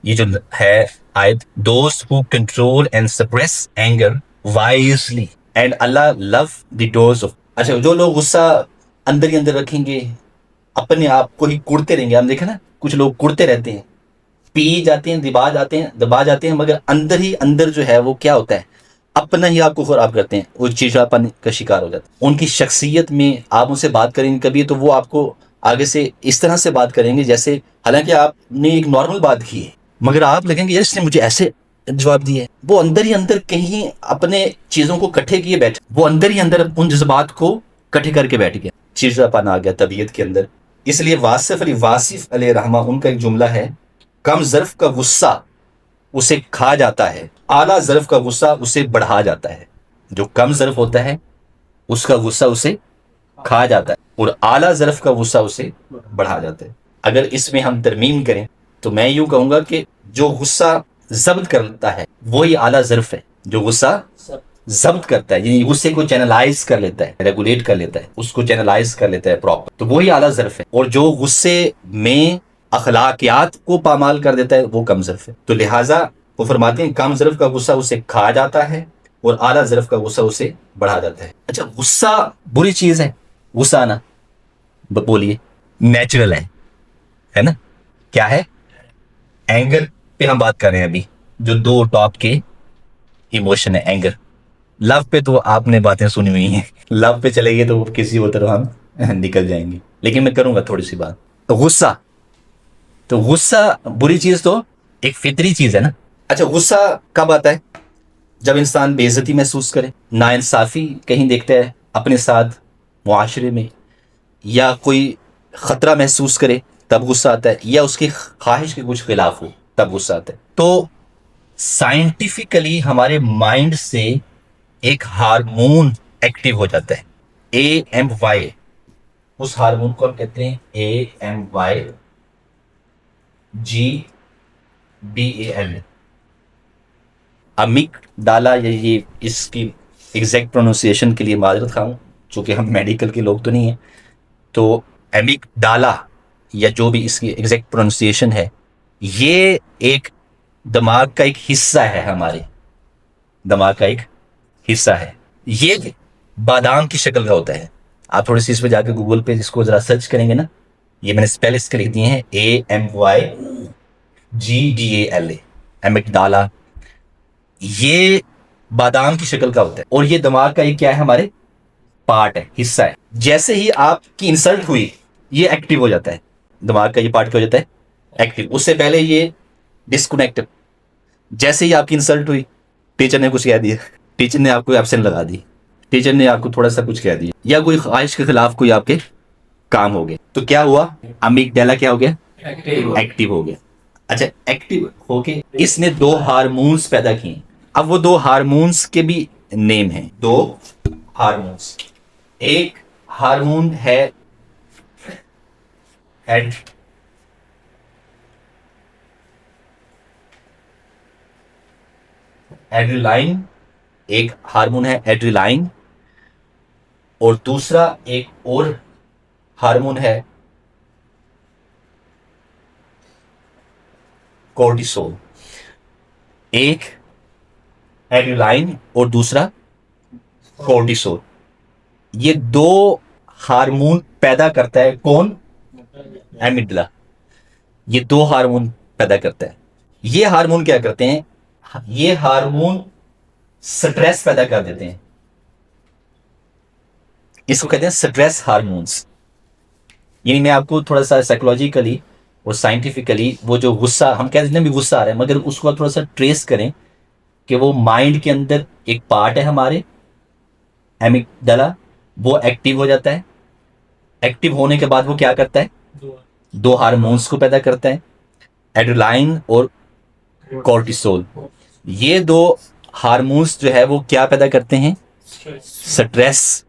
یہ جو ہے آیت، those who control and suppress anger wisely and Allah love the doers of. اچھا، جو لوگ غصہ اندر ہی اندر رکھیں گے، اپنے آپ کو ہی کوڑتے رہیں گے. ہم دیکھیں نا کچھ لوگ کوڑتے رہتے ہیں، پی جاتے ہیں، دبا جاتے ہیں، مگر اندر ہی اندر جو ہے وہ کیا ہوتا ہے، اپنا ہی آپ کو خراب کرتے ہیں، وہ چڑچڑاپن کا شکار ہو جاتا ہے. ان کی شخصیت میں آپ ان سے بات کریں گے کبھی تو وہ آپ کو آگے سے اس طرح سے بات کریں گے جیسے حالانکہ آپ نے ایک نارمل بات کی ہے، مگر آپ لگیں گے یار اس نے مجھے ایسے جواب دیے. وہ اندر ہی اندر کہیں اپنے چیزوں کو کٹھے کیے بیٹھے، وہ اندر ہی اندر ان جذبات کو کٹھے کر کے بیٹھ گیا، چڑچڑاپن آ گیا طبیعت کے اندر. اس لیے واصف علیہ رحمہ ان کا ایک جملہ ہے، کم ظرف کا غصہ اسے کھا جاتا ہے، اعلیٰ ظرف کا غصہ اسے بڑھا جاتا ہے. جو کم ظرف ہوتا ہے اس کا غصہ اسے کھا جاتا ہے، اور اعلیٰ ظرف کا غصہ اسے بڑھا جاتا ہے. اگر اس میں ہم ترمیم کریں تو میں یوں کہوں گا کہ جو غصہ ضبط کرتا ہے وہی اعلیٰ ظرف ہے. جو غصہ ضبط کرتا ہے یعنی غصے کو چینلائز کر لیتا ہے، ریگولیٹ کر لیتا ہے، اس کو چینلائز کر لیتا ہے پراپر، تو وہی اعلیٰ ظرف ہے. اور جو غصے میں اخلاقیات کو پامال کر دیتا ہے وہ کم ظرف ہے. تو لہٰذا وہ فرماتے ہیں کم ظرف کا غصہ اسے کھا جاتا ہے اور اعلیٰ ظرف کا غصہ اسے بڑھا جاتا ہے. اچھا، غصہ بری چیز ہے؟ غصہ آنا بولیے نیچرل ہے نا؟ کیا ہے؟ اینگر پہ ہم بات کر رہے ہیں ابھی، جو دو ٹاپ کے ایموشن ہے. اینگر، لو پہ تو آپ نے باتیں سنی ہوئی ہیں، لو پہ چلے گئے تو کسی اور طرح ہم نکل جائیں گے، لیکن میں کروں گا تھوڑی سی بات. تو غصہ بری چیز تو ایک فطری چیز ہے نا. اچھا، غصہ کب آتا ہے؟ جب انسان بے عزتی محسوس کرے، ناانصافی کہیں دیکھتا ہے اپنے ساتھ معاشرے میں، یا کوئی خطرہ محسوس کرے تب غصہ آتا ہے، یا اس کی خواہش کے کچھ خلاف ہو تب غصہ آتا ہے. تو سائنٹیفکلی ہمارے مائنڈ سے ایک ہارمون ایکٹیو ہو جاتا ہے، اے ایم وائی. اس ہارمون کو ہم کہتے ہیں A M Y G B A L, amygdala. یہ اس کی ایگزیکٹ پروننسیشن کے لیے معذرت خواہ ہوں چونکہ ہم میڈیکل کے لوگ تو نہیں ہیں. تو امک ڈالا یا جو بھی اس کی ایگزیکٹ پروننسیشن ہے، یہ ایک دماغ کا ایک حصہ ہے، ہمارے دماغ کا ایک حصہ ہے. یہ بادام کی شکل کا ہوتا ہے. آپ تھوڑی سی اس پہ جا کے گوگل پہ اس کو ذرا سرچ کریں گے نا، یہ میں نے اسپیل اس کے لکھ دیے ہیں، A M Y G D A L A, amygdala. یہ بادام کی شکل کا ہوتا ہے اور یہ دماغ کا ایک کیا ہے، ہمارے پارٹ ہے، حصہ ہے. جیسے ہی آپ کی انسلٹ ہوئی یہ ایکٹیو ہو جاتا ہے، دماغ کا یہ پارٹ کیا ہو جاتا ہے، ایکٹیو. اس سے پہلے یہ ڈسکنیکٹ. جیسے ہی آپ کی انسلٹ ہوئی، ٹیچر نے کچھ کہہ دیا، ٹیچر نے آپ کو ایبسینٹ لگا دی، ٹیچر نے آپ کو تھوڑا سا کچھ کہہ دیا، یا کوئی خواہش کے خلاف کوئی آپ کے کام ہو گئے، تو کیا ہوا، امیک ڈیلا کیا ہو گیا، ایکٹیو ہو گیا. اچھا، ایکٹیو ہو کے اس نے دو ہارمونز پیدا کیے. اب وہ دو ہارمونز کے بھی نیم ہیں، دو ہارمونز. ایک ہارمون ہے ایڈرینالائن، ایک ہارمون ہے ایڈرینالائن، اور دوسرا ایک اور ہارمون ہے کورٹیسول. ایک ایڈرینالائن اور دوسرا کورٹیسول. یہ دو ہارمون پیدا کرتا ہے کون، ایمگڈلا. یہ دو ہارمون پیدا کرتا ہے. یہ ہارمون کیا کرتے ہیں، یہ ہارمون سٹریس پیدا کر دیتے ہیں. اس کو کہتے ہیں سٹریس ہارمونز. یعنی میں آپ کو تھوڑا سا سائیکولوجیکلی اور سائنٹیفکلی وہ جو غصہ ہم کہتے ہیں بھی غصہ آ رہا ہے، مگر اس کو تھوڑا سا ٹریس کریں کہ وہ مائنڈ کے اندر ایک پارٹ ہے ہمارے ایمگڈلا، وہ ایکٹیو ہو جاتا ہے. ایکٹیو ہونے کے بعد وہ کیا کرتا ہے، دو ہارمونز کو پیدا کرتا ہے، ایڈرینالائن اور کورٹیسول. یہ دو ہارمونز جو ہے وہ کیا پیدا کرتے ہیں، سٹریس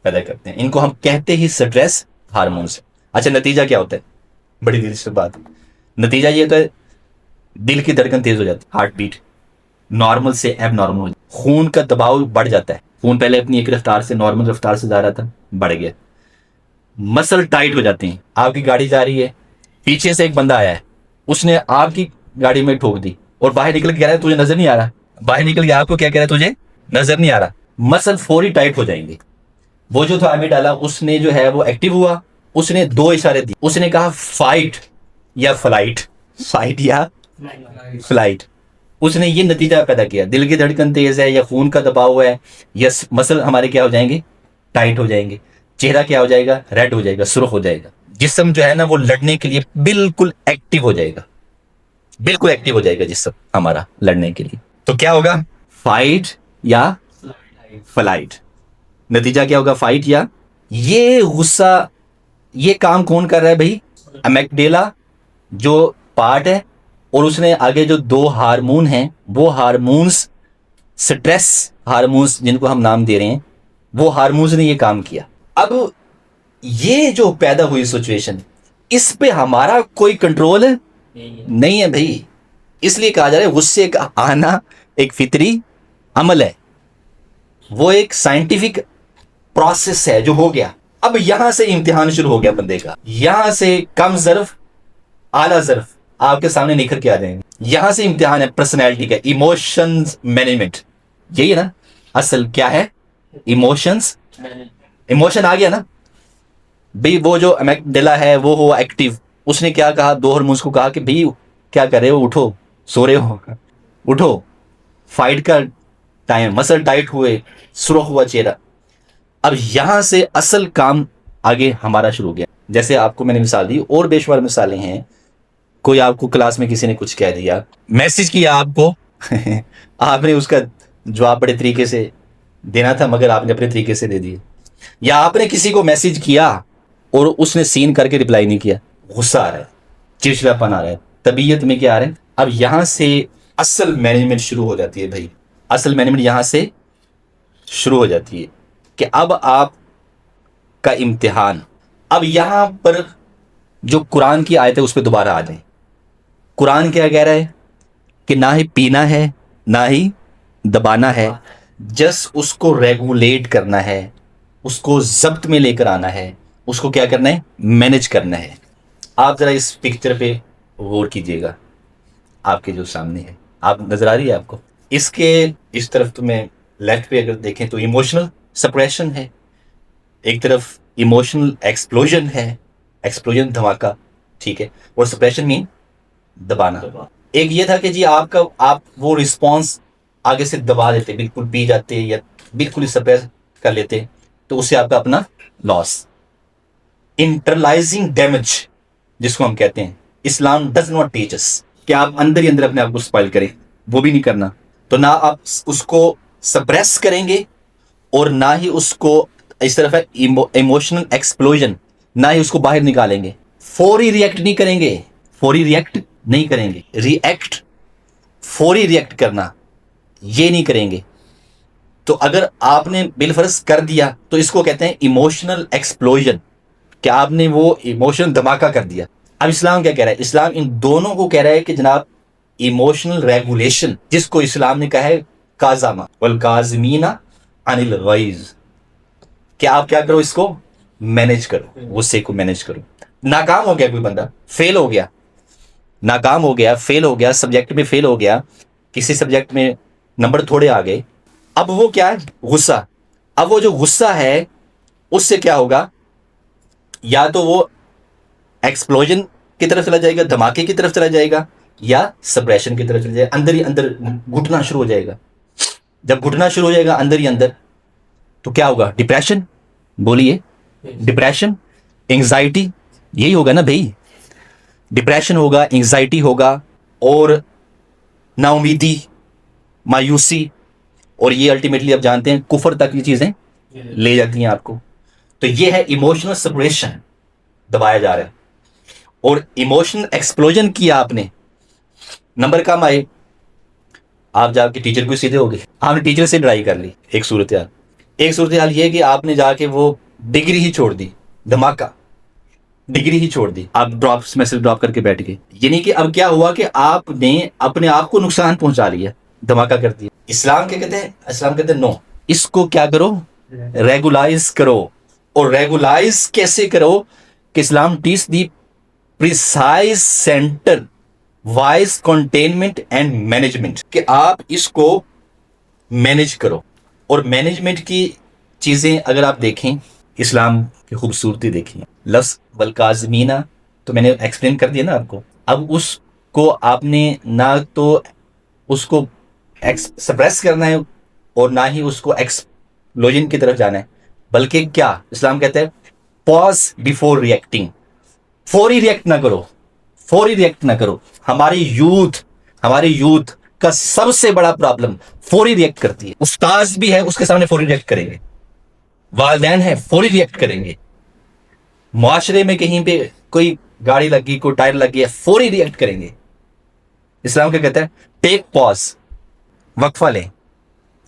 پیدا کرتے ہیں. ان کو ہم کہتے ہی سٹریس ہارمونز. اچھا، نتیجہ کیا ہوتا ہے، بڑی دلچسپ بات. نتیجہ یہ ہوتا ہے دل کی دھڑکن تیز ہو جاتی ہے، ہارٹ بیٹ نارمل سے ایب نارمل ہو جاتی ہے. خون کا دباؤ بڑھ جاتا ہے. خون پہلے اپنی ایک رفتار سے نارمل رفتار سے جا رہا تھا، بڑھ گیا. مسل ٹائٹ ہو جاتے ہیں. آپ کی گاڑی جا رہی ہے، پیچھے سے ایک بندہ آیا ہے، اس نے آپ کی گاڑی میں ٹھوک دی اور باہر نکل کے کہہ رہا ہے تجھے نظر نہیں آ رہا, باہر نکل کے آپ کو کیا کہہ رہا ہے, تجھے نظر نہیں آ رہا, مسل فوری ٹائٹ ہو جائیں گے. وہ جو تھا ہمیں ڈالا, اس نے جو ہے وہ ایکٹیو ہوا, اس نے 2 اشارے دی, اس نے کہا فائٹ یا فلائٹ, فائٹ یا فلائٹ. اس نے یہ نتیجہ پیدا کیا, دل کی دھڑکن تیز ہے یا خون کا دباؤ ہے یا مسل ہمارے کیا ہو جائیں گے, ٹائٹ ہو جائیں گے, چہرہ کیا ہو جائے گا, ریڈ ہو جائے گا, سرخ ہو جائے گا, جسم جو ہے نا وہ لڑنے کے لیے بالکل ایکٹیو ہو جائے گا, بالکل ایکٹیو ہو جائے گا جسم ہمارا لڑنے کے لیے. تو کیا ہوگا, فائٹ یا فلائٹ. نتیجہ کیا ہوگا, فائٹ یا. یہ غصہ, یہ کام کون کر رہا ہے بھائی, امیگڈیلا جو پارٹ ہے, اور اس نے آگے جو 2 ہارمون ہیں, وہ ہارمونز سٹریس ہارمونز جن کو ہم نام دے رہے ہیں, وہ ہارمونز نے یہ کام کیا. اب یہ جو پیدا ہوئی سچویشن, اس پہ ہمارا کوئی کنٹرول نہیں ہے بھائی. اس لیے کہا جا رہا ہے غصے کا آنا ایک فطری عمل ہے, وہ ایک سائنٹیفک پروسیس ہے جو ہو گیا. اب یہاں سے امتحان شروع ہو گیا بندے کا, یہاں سے کم ظرف اعلیٰ ظرف آپ کے سامنے نکھر کے آ جائیں گے. یہاں سے امتحان ہے پرسنالٹی کا, ایموشنز مینجمنٹ. یہی ہے نا اصل, کیا ہے ایموشنز, ایموشن آ گیا نا بھئی. وہ جو امیگڈیلا ہے وہ ہوا ایکٹیو, اس نے کیا کہا, 2 ہارمونز کو کہا کہ بھئی کیا کر رہے ہو, اٹھو, سو رہے ہو, اٹھو, فائٹ کا ٹائم, مسل ٹائٹ ہوئے, سرخ ہوا چہرہ. اب یہاں سے اصل کام آگے ہمارا شروع ہو گیا. جیسے آپ کو میں نے مثال دی, اور بے شمار مثالیں ہیں. کوئی آپ کو کلاس میں کسی نے کچھ کہہ دیا, میسج کیا آپ کو آپ نے اس کا جواب بڑے طریقے سے دینا تھا مگر آپ نے اپنے طریقے سے دے دیے. یا آپ نے کسی کو میسج کیا اور اس نے سین کر کے رپلائی نہیں کیا, غصہ آ رہا ہے, چڑچڑاپن آ رہا ہے, طبیعت میں کیا آ رہا ہے. اب یہاں سے اصل مینجمنٹ شروع ہو جاتی ہے بھائی, اصل مینجمنٹ یہاں سے شروع ہو جاتی ہے کہ اب آپ کا امتحان. اب یہاں پر جو قرآن کی آیت ہے اس پہ دوبارہ آ جائیں. قرآن کیا کہہ رہا ہے کہ نہ ہی پینا ہے نہ ہی دبانا ہے, جس اس کو ریگولیٹ کرنا ہے, اس کو ضبط میں لے کر آنا ہے, اس کو کیا کرنا ہے, مینج کرنا ہے. آپ ذرا اس پکچر پہ غور کیجئے گا, آپ کے جو سامنے ہے, آپ نظر آ رہی ہے آپ کو. اس کے اس طرف تو میں لیفٹ پہ اگر دیکھیں تو ایموشنل سپریشن ہے, ایک طرف ایموشنل ایکسپلوژن ہے, ایکسپلوژن دھماکہ, ٹھیک ہے, اور سپریشن مین دبانا. ایک یہ تھا کہ جی آپ وہ رسپانس آگے سے دبا دیتے, بالکل پی جاتے یا بالکل سپریس کر لیتے, تو اس سے آپ کا اپنا لاس. انٹرلائزنگ ڈیمیج جس کو ہم کہتے ہیں, Islam does not teach us کہ آپ اندر ہی اندر اپنے آپ کو اسپائل کریں, وہ بھی نہیں کرنا. تو نہ آپ اس کو سپریس کریں گے اور نہ ہی اس کو, اس طرف ہے ایموشنل ایکسپلوژن, نہ ہی اس کو باہر نکالیں گے. فوری ریئیکٹ نہیں کریں گے, فوری ریئیکٹ نہیں کریں گے, ریئیکٹ, فوری ریئیکٹ کرنا یہ نہیں کریں گے. تو اگر آپ نے بالفرض کر دیا تو اس کو کہتے ہیں ایموشنل ایکسپلوژن, کہ آپ نے وہ ایموشن دھماکہ کر دیا. اب اسلام کیا کہہ رہا ہے, اسلام ان دونوں کو کہہ رہا ہے کہ جناب ایموشنل ریگولیشن, جس کو اسلام نے کہا ہے کاظمہ والکاظمین عن الغیظ, کہ آپ کیا کرو, اس کو مینج کرو, غصے کو مینج کرو. ناکام ہو گیا کوئی بندہ, فیل ہو گیا, ناکام ہو گیا, فیل ہو گیا, سبجیکٹ میں فیل ہو گیا, کسی سبجیکٹ میں نمبر تھوڑے آ گئے, اب وہ کیا ہے, غصہ. اب وہ جو غصہ ہے اس سے کیا ہوگا, یا تو وہ ایکسپلوژن کی طرف چلا جائے گا, دھماکے کی طرف چلا جائے گا, یا سپریشن کی طرف چلا جائے گا, اندر ہی اندر گھٹنا شروع ہو جائے گا. جب گھٹنا شروع ہو جائے گا اندر ہی اندر, تو کیا ہوگا, ڈپریشن, بولیے, ڈپریشن, انگزائٹی, یہی ہوگا نا بھائی, ڈپریشن ہوگا, انگزائٹی ہوگا, اور نا امیدی, مایوسی, اور یہ الٹیمیٹلی آپ جانتے ہیں کفر تک یہ چیزیں لے جاتی ہیں آپ کو. تو یہ ہے ایموشنل سپریشن, دبایا جا رہا ہے. اور ایموشنل ایکسپلوژن کیا آپ نے, نمبر کم آئے, آپ جا کے ٹیچر کو سیدھے ہو گئے, آپ نے ٹیچر سے لڑائی کر لی. ایک صورتحال, ایک صورتحال یہ کہ آپ نے جا کے وہ ڈگری ہی چھوڑ دی, دھماکہ, ڈگری ہی چھوڑ دی, آپ ڈراپس میسج ڈراپ کر کے بیٹھ گئے. یعنی کہ اب کیا ہوا کہ آپ نے اپنے آپ کو نقصان پہنچا لیا, دھماکہ کر دیا. اسلام کیا کہتے ہیں, اسلام کہتے ہیں نو, اس کو کیا کرو, ریگولائز کرو. اور ریگولائز کیسے کرو کہ Islam teach the precise centre wise containment and management, کہ آپ اس کو مینج کرو. اور مینجمنٹ کی چیزیں اگر آپ دیکھیں، اسلام کی خوبصورتی دیکھیں. لفظ والکاظمین تو میں نے ایکسپلین کر دیا نا آپ کو. اب اس کو آپ نے نہ تو اس کو ایکسپریس کرنا ہے اور نہ ہی اس کو ایکسپلوژن کی طرف جانا ہے، بلکہ کیا اسلام کہتا ہے پاز بیفور ریئیکٹنگ. فوری ریئیکٹ نہ کرو، فوری ریئیکٹ نہ کرو. ہمارے یوتھ کا سب سے بڑا پرابلم فوری ریئیکٹ کرتی ہے. استاذ بھی ہے اس کے سامنے فوری ریئیکٹ کریں گے، والدین ہے فوری ریئیکٹ کریں گے، معاشرے میں کہیں پہ کوئی گاڑی لگی، کوئی ٹائر لگ گیا، فوری ریئیکٹ کریں گے. اسلام کیا کہتا ہے؟ ٹیک پاز، وقفہ لیں،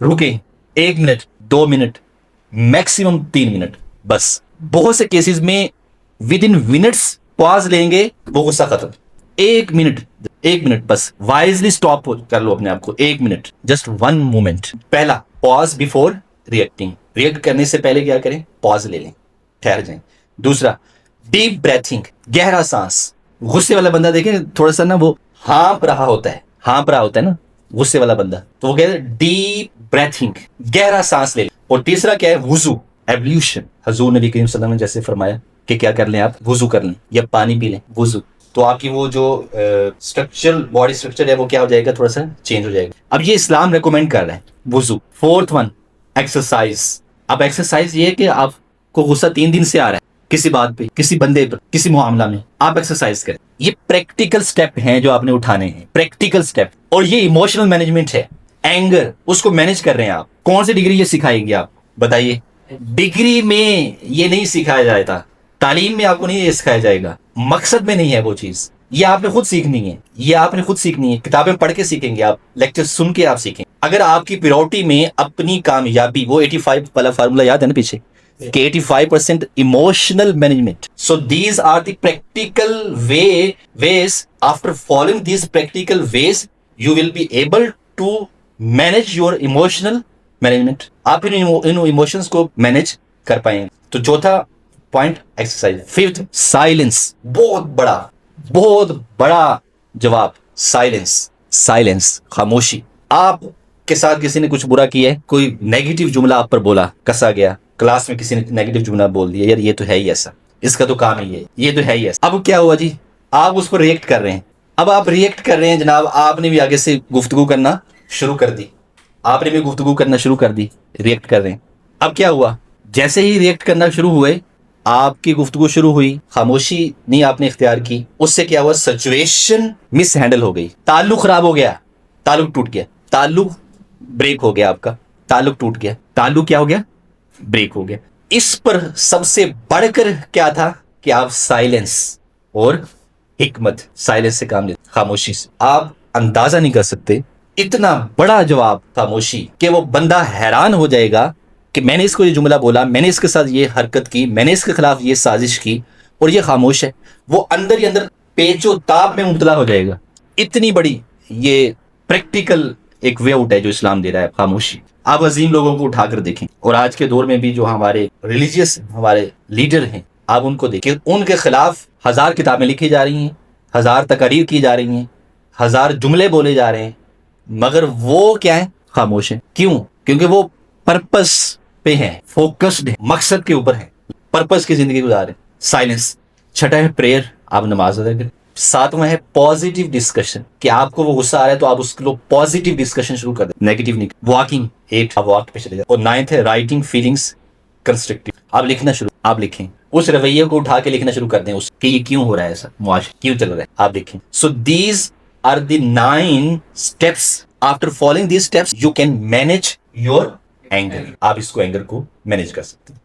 رکیں 1 منٹ 2 منٹ، میکسیمم 3 منٹ بس. بہت سے کیسز میں ود ان منٹس پاز لیں گے، وہ غصہ ختم. 1 منٹ بس، وائزلی اسٹاپ کر لو اپنے آپ کو. 1 منٹ، جسٹ 1 مومنٹ. پہلا پاز بیفور ریئیکٹنگ، ریئیکٹ کرنے سے پہلے کیا کریں؟ پاز لے لیں، ٹھہر جائیں. دوسرا ڈیپ بریتھنگ، گہرا سانس. غصے والا بندہ دیکھیں تھوڑا سا نا وہ ہانپ رہا ہوتا ہے نا غصے والا بندہ، تو وہ کہتے ہیں ڈیپ بریتھنگ، گہرا سانس لے لیں. اور تیسرا کیا ہے؟ وضو، ایبلیوشن. حضور نبی کریم صلی اللہ علیہ وسلم نے جیسے فرمایا کہ کیا کر لیں آپ؟ وضو کر لیں یا پانی پی لیں. وضو تو آپ کی وہ جو اسٹرکچر، باڈی اسٹرکچر ہے وہ کیا ہو جائے گا؟ تھوڑا سا چینج ہو جائے گا. اب یہ اسلام ریکمینڈ کر رہا ہے وضو. Fourth one exercise. اب ایکسرسائز یہ ہے کہ آپ کو غصہ 3 دن سے آ رہا ہے کسی بات پہ، کسی بندے پر، کسی معاملہ میں، آپ ایکسرسائز کریں. یہ پریکٹیکل سٹیپ ہیں جو آپ نے اٹھانے ہیں، پریکٹیکل سٹیپ. اور یہ ایموشنل مینجمنٹ ہے. اینگر اس کو مینج کر رہے ہیں آپ. کون سی ڈگری یہ سکھائے گی آپ بتائیے؟ ڈگری میں یہ نہیں سکھایا جاتا، تعلیم میں آپ کو نہیں یہ سکھایا جائے گا، مقصد میں نہیں ہے وہ چیز. یہ آپ نے خود سیکھنی ہے، یہ آپ نے خود سیکھنی ہے. کتابیں پڑھ کے سیکھیں گے آپ، لیکچر سن کے آپ سیکھیں. اگر آپ کی پریورٹی میں اپنی کامیابی، وہ 85 والا فارمولا یاد ہے نا پیچھے کہ 85% emotional management. So these are the practical ways. After following these practical ways, you will be able to manage your emotional management. آپ ان ایموشنس کو مینج کر پائیں. تو چوتھا پوائنٹ ایکسرسائز. Fifth silence. بہت بڑا جواب، سائلنس، خاموشی. آپ کے ساتھ کسی نے کچھ برا کیا ہے، کوئی نیگیٹو جملہ آپ پر بولا، کسا گیا، کلاس میں کسی نے نیگیٹو جملہ بول دیا، یار یہ تو ہے ہی ایسا، اس کا تو کام ہی ہے، یہ تو ہے ہی ایسا. اب کیا ہوا جی؟ آپ اس پر ریئیکٹ کر رہے ہیں. اب آپ ریئیکٹ کر رہے ہیں جناب، آپ نے بھی آگے سے گفتگو کرنا شروع کر دی، ریئیکٹ کر رہے ہیں. اب کیا ہوا؟ جیسے ہی ریئیکٹ کرنا شروع ہوئے، آپ کی گفتگو شروع ہوئی، خاموشی نہیں آپ نے اختیار کی. اس سے کیا ہوا؟ سچویشن مس ہینڈل ہو گئی، تعلق خراب ہو گیا، تعلق ٹوٹ گیا، تعلق بریک ہو گیا، آپ کا تعلق ٹوٹ گیا. تعلق کیا ہو گیا؟ بریک ہو گیا. اس پر سب سے بڑھ کر کیا تھا کہ آپ سائلنس اور حکمت، سائلنس سے کام لیتے، خاموشی سے. آپ اندازہ نہیں کر سکتے اتنا بڑا جواب خاموشی، کہ وہ بندہ حیران ہو جائے گا کہ میں نے اس کو یہ جملہ بولا، میں نے اس کے ساتھ یہ حرکت کی، میں نے اس کے خلاف یہ سازش کی، اور یہ خاموش ہے. وہ اندر ہی اندر پیچ و تاب میں مبتلا ہو جائے گا. اتنی بڑی یہ پریکٹیکل ایک وے آؤٹ ہے جو اسلام دے رہا ہے، خاموشی. آپ عظیم لوگوں کو اٹھا کر دیکھیں، اور آج کے دور میں بھی جو ہمارے ریلیجیس ہمارے لیڈر ہیں، آپ ان کو دیکھیں. ان کے خلاف 1000 کتابیں لکھی جا رہی ہیں، 1000 تقاریر کی جا رہی ہیں، 1000 جملے بولے جا رہے ہیں، مگر وہ کیا ہے؟ خاموش ہیں. کیوں؟ کیونکہ وہ پرپس پہ ہیں، فوکسڈ ہیں، مقصد کے اوپر ہیں، پرپس کی زندگی گزارے. سائلنس. چھٹا ہے پریئر، آپ نماز ادا کریں. 7واں ہے پازیٹیو ڈسکشن، کہ آپ کو وہ غصہ آ رہا ہے تو آپ اس کو پازیٹیو ڈسکشن شروع کر دیں، نیگیٹو نہیں. واکنگ، 8 آپ واک پہ چلے جائیں. اور 9 ہے رائٹنگ فیلنگس کنسٹرکٹیو. آپ لکھنا شروع، آپ لکھیں، اس رویے کو اٹھا کے لکھنا شروع کر دیں، اس کہ یہ کیوں ہو رہا ہے ایسا، معاشرے کیوں چل رہا ہے، آپ لکھیں. So these are the 9 steps. After following these steps, you can manage your anger. آپ اس کو اینگر کو مینج کر سکتے ہیں.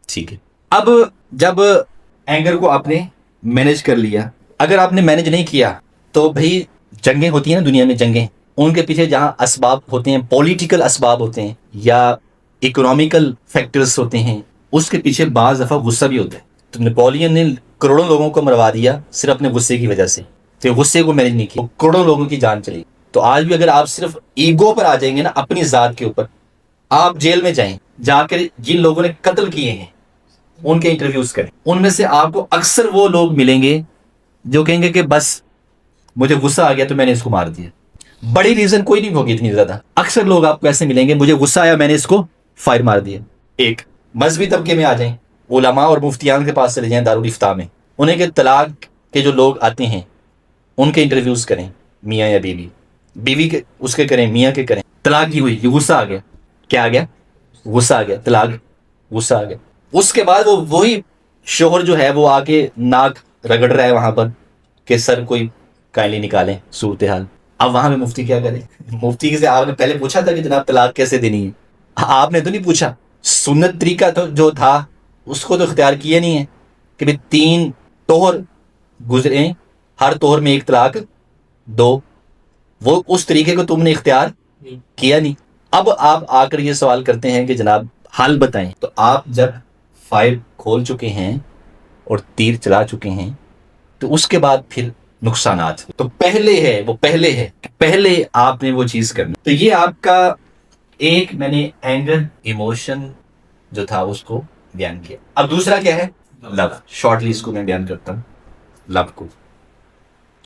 ٹھیک ہے. اب جب اینگر کو آپ نے مینج کر لیا، اگر آپ نے مینج نہیں کیا تو بھائی جنگیں ہوتی ہیں نا دنیا میں، جنگیں، ان کے پیچھے جہاں اسباب ہوتے ہیں، پولیٹیکل اسباب ہوتے ہیں یا اکنامیکل فیکٹرز ہوتے ہیں، اس کے پیچھے بعض دفعہ غصہ بھی ہوتا ہے. تو نیپولین نے کروڑوں لوگوں کو مروا دیا صرف اپنے غصے کی وجہ سے. تو غصے کو مینج نہیں کیا، کروڑوں لوگوں کی جان چلی. تو آج بھی اگر آپ صرف ایگو پر آ جائیں گے نا، اپنی ذات کے اوپر، آپ جیل میں جائیں، جا کر جن لوگوں نے قتل کیے ہیں ان کے انٹرویوز کریں، ان میں سے آپ کو اکثر وہ لوگ ملیں گے جو کہیں گے کہ بس مجھے غصہ آ گیا تو میں نے اس کو مار دیا. بڑی ریزن کوئی نہیں ہوگی اتنی زیادہ. اکثر لوگ آپ کو ایسے ملیں گے, مجھے غصہ آیا میں نے اس کو فائر مار دیا. ایک مذہبی طبقے میں آ جائیں, علماء اور مفتیان کے پاس چلے جائیں دارالافتاء میں, انہیں کہ طلاق کے جو لوگ آتے ہیں ان کے انٹرویوز کریں, میاں یا بیوی, بیوی کے اس کے کریں, میاں کے کریں. طلاق کی ہوئی, یہ غصہ آ گیا, کیا آ گیا, غصہ آ گیا, طلاق, غصہ آ گیا. اس کے بعد وہی شوہر جو ہے وہ آ کے ناک رگڑ رہا ہے وہاں پر کہ سر کوئی کائنڈلی نکالیں صورتحال. اب وہاں پہ مفتی کیا کرے؟ مفتی سے آپ نے پہلے پوچھا تھا کہ جناب طلاق کیسے دینی ہے؟ آپ نے تو نہیں پوچھا. سنت طریقہ تو جو تھا اس کو تو اختیار کیا نہیں ہے کہ بھئی 3 طہر گزریں, ہر طہر میں 1 طلاق دو. وہ اس طریقے کو تم نے اختیار کیا نہیں. اب آپ آ کر یہ سوال کرتے ہیں کہ جناب حل بتائیں. تو آپ جب فائل کھول چکے ہیں اور تیر چلا چکے ہیں تو اس کے بعد پھر نقصانات تو پہلے ہے, وہ پہلے ہے, پہلے آپ نے وہ چیز کرنی. تو یہ آپ کا ایک میں نے اینگر ایموشن جو تھا اس کو بیان کیا. اب دوسرا کیا ہے؟ لو. شارٹلی اس کو میں بیان کرتا ہوں, لو کو.